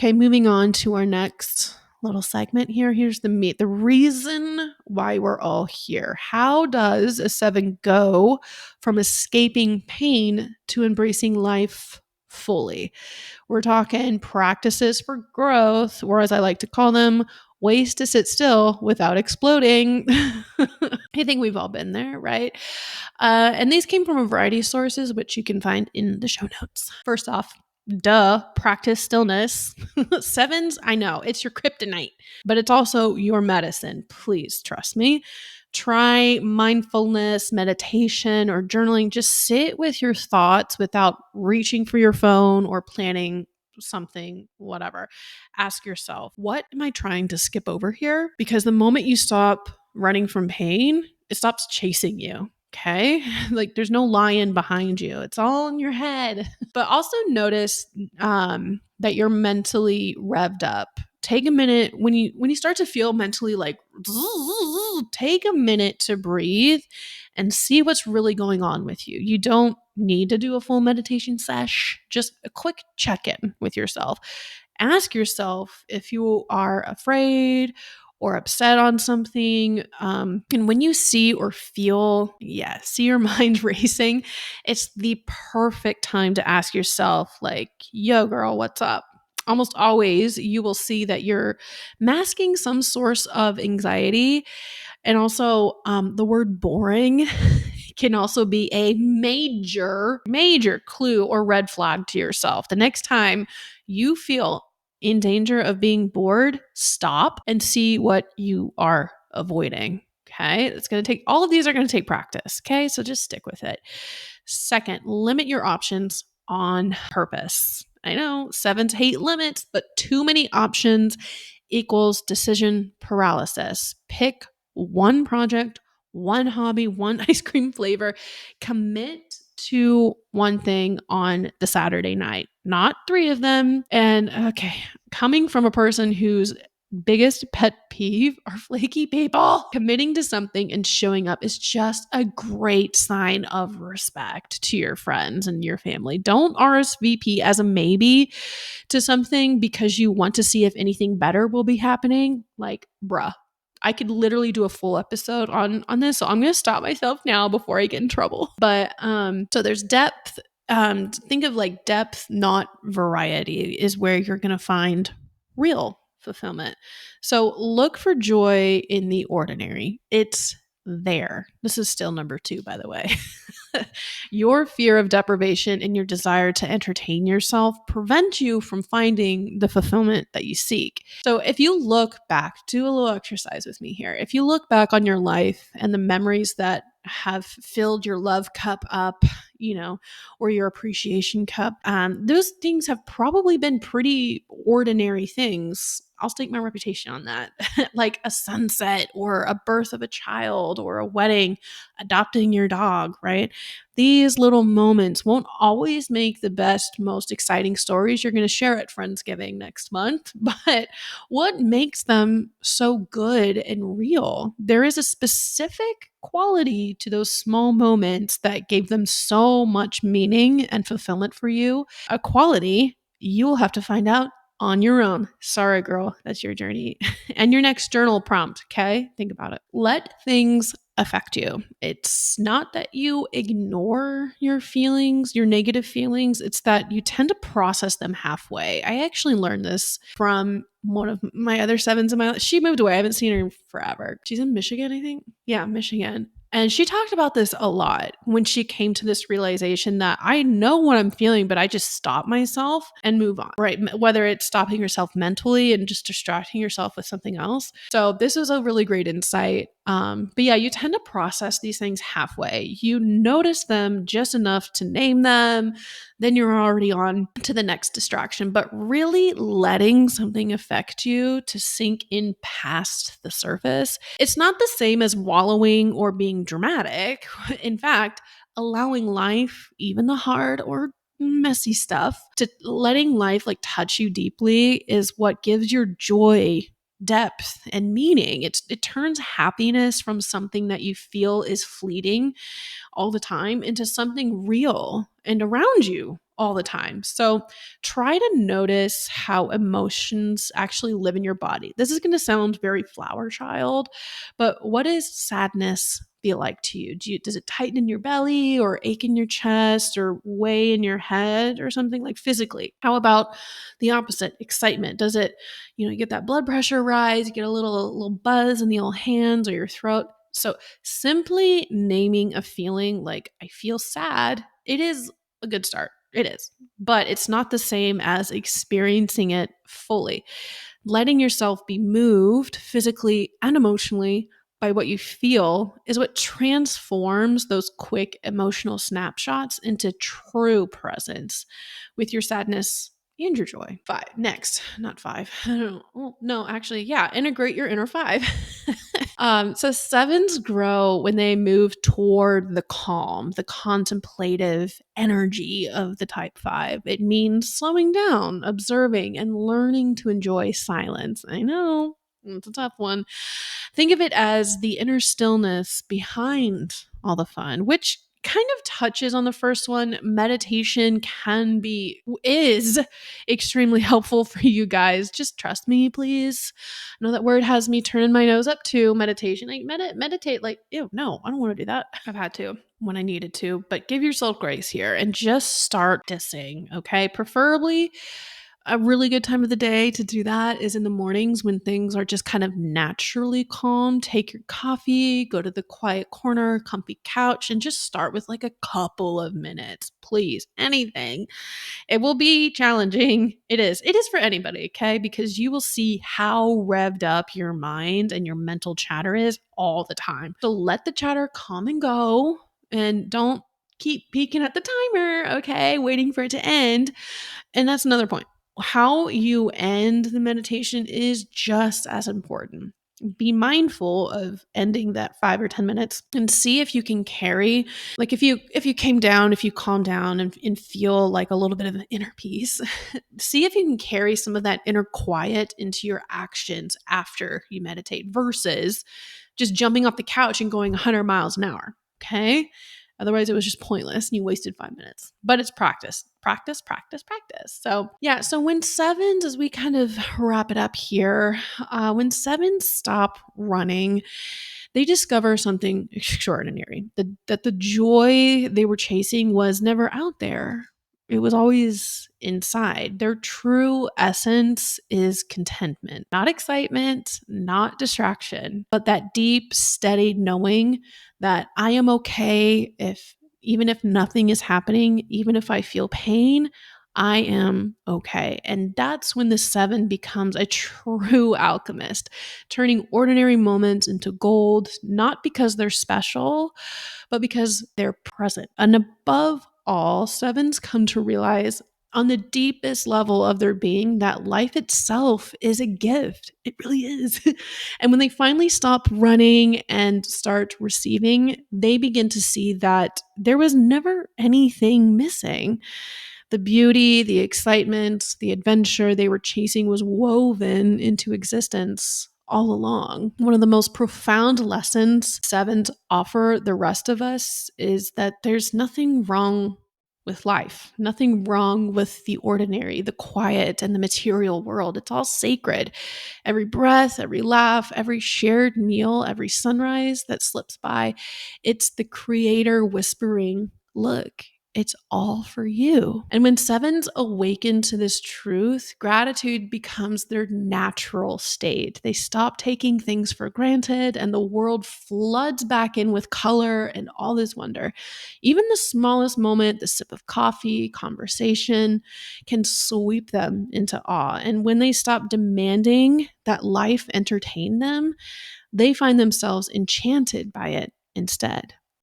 Okay, moving on to our next little segment here. Here's the meat. The reason why we're all here. How does a 7 go from escaping pain to embracing life fully? We're talking practices for growth, or as I like to call them, ways to sit still without exploding. I think we've all been there, right? And these came from a variety of sources, which you can find in the show notes. First off, practice stillness. Sevens, I know, it's your kryptonite, but it's also your medicine. Please trust me. Try mindfulness, meditation, or journaling. Just sit with your thoughts without reaching for your phone or planning something, whatever. Ask yourself, what am I trying to skip over here? Because the moment you stop running from pain, it stops chasing you. Okay. Like there's no lion behind you. It's all in your head. But also notice that you're mentally revved up. Take a minute when you start to feel mentally like take a minute to breathe and see what's really going on with you. You don't need to do a full meditation sesh, just a quick check-in with yourself. Ask yourself if you are afraid or upset on something. And when you see or feel, see your mind racing, it's the perfect time to ask yourself, like, yo, girl, what's up? Almost always you will see that you're masking some source of anxiety. And also, the word boring can also be a major, major clue or red flag to yourself. The next time you feel in danger of being bored, stop and see what you are avoiding. Okay. It's going to take, all of these are going to take practice. Okay. So just stick with it. Second, limit your options on purpose. I know sevens hate limits, but too many options equals decision paralysis. Pick one project, one hobby, one ice cream flavor. Commit to one thing on the Saturday night, not 3 of them. And okay, coming from a person whose biggest pet peeve are flaky people, committing to something and showing up is just a great sign of respect to your friends and your family. Don't RSVP as a maybe to something because you want to see if anything better will be happening. Like, bruh, I could literally do a full episode on this, so I'm going to stop myself now before I get in trouble. But so there's depth. Think of like depth, not variety, is where you're going to find real fulfillment. So look for joy in the ordinary. It's there. This is still number 2, by the way. Your fear of deprivation and your desire to entertain yourself prevent you from finding the fulfillment that you seek. So if you look back, do a little exercise with me here. If you look back on your life and the memories that have filled your love cup up, or your appreciation cup, those things have probably been pretty ordinary things. I'll stake my reputation on that. Like a sunset or a birth of a child or a wedding, adopting your dog, right? These little moments won't always make the best, most exciting stories you're going to share at Friendsgiving next month, but what makes them so good and real? There is a specific quality to those small moments that gave them so much meaning and fulfillment for you. A quality you'll have to find out on your own. Sorry, girl, that's your journey. And your next journal prompt, okay? Think about it. Let things affect you. It's not that you ignore your feelings, your negative feelings. It's that you tend to process them halfway. I actually learned this from one of my other sevens in my life. She moved away. I haven't seen her in forever. She's in Michigan, I think. Yeah, Michigan. And she talked about this a lot when she came to this realization that I know what I'm feeling, but I just stop myself and move on, right? Whether it's stopping yourself mentally and just distracting yourself with something else. So this was a really great insight. But yeah, you tend to process these things halfway. You notice them just enough to name them, then you're already on to the next distraction. But really letting something affect you to sink in past the surface, it's not the same as wallowing or being dramatic. In fact, allowing life, even the hard or messy stuff, to letting life like touch you deeply is what gives your joy depth and meaning. It turns happiness from something that you feel is fleeting all the time into something real and around you all the time. So try to notice how emotions actually live in your body. This is going to sound very flower child, but what does sadness feel like to you? Does it tighten in your belly or ache in your chest or weigh in your head or something like physically? How about the opposite, excitement? Does it, you get that blood pressure rise, you get a little buzz in the old hands or your throat? So simply naming a feeling like I feel sad, it is a good start. It is. But it's not the same as experiencing it fully. Letting yourself be moved physically and emotionally by what you feel is what transforms those quick emotional snapshots into true presence with your sadness and your joy. Five. Next, not five. I don't know. Well, no, actually, yeah, integrate your inner five. So sevens grow when they move toward the calm, the contemplative energy of the type five. It means slowing down, observing, and learning to enjoy silence. I know it's a tough one. Think of it as the inner stillness behind all the fun, which kind of touches on the first one. Meditation is extremely helpful for you guys. Just trust me, please. I know that word has me turning my nose up to meditation. Like meditate, like, ew, no, I don't want to do that. I've had to when I needed to, but give yourself grace here and just start practicing, okay? Preferably a really good time of the day to do that is in the mornings when things are just kind of naturally calm. Take your coffee, go to the quiet corner, comfy couch, and just start with like a couple of minutes. Please, anything. It will be challenging. It is. It is for anybody, okay? Because you will see how revved up your mind and your mental chatter is all the time. So let the chatter come and go and don't keep peeking at the timer, okay? Waiting for it to end. And that's another point. How you end the meditation is just as important. Be mindful of ending that 5 or 10 minutes and see if you can carry, like if you came down, if you calm down and feel like a little bit of an inner peace, see if you can carry some of that inner quiet into your actions after you meditate versus just jumping off the couch and going 100 miles an hour. Okay. Otherwise, it was just pointless and you wasted 5 minutes. But it's practice, practice, practice, practice. So, yeah. So, when sevens, as we kind of wrap it up here, when sevens stop running, they discover something extraordinary that the joy they were chasing was never out there. It was always inside. Their true essence is contentment, not excitement, not distraction, but that deep, steady knowing that I am okay even if nothing is happening, even if I feel pain, I am okay. And that's when the seven becomes a true alchemist, turning ordinary moments into gold, not because they're special, but because they're present. And above all, sevens come to realize on the deepest level of their being that life itself is a gift. It really is. And when they finally stop running and start receiving, they begin to see that there was never anything missing. The beauty, the excitement, the adventure they were chasing was woven into existence all along. One of the most profound lessons sevens offer the rest of us is that there's nothing wrong with life, nothing wrong with the ordinary, the quiet, and the material world. It's all sacred. Every breath, every laugh, every shared meal, every sunrise that slips by, it's the creator whispering, look, it's all for you. And when sevens awaken to this truth, gratitude becomes their natural state. They stop taking things for granted, and the world floods back in with color and all this wonder. Even the smallest moment, the sip of coffee, conversation, can sweep them into awe. And when they stop demanding that life entertain them, they find themselves enchanted by it instead.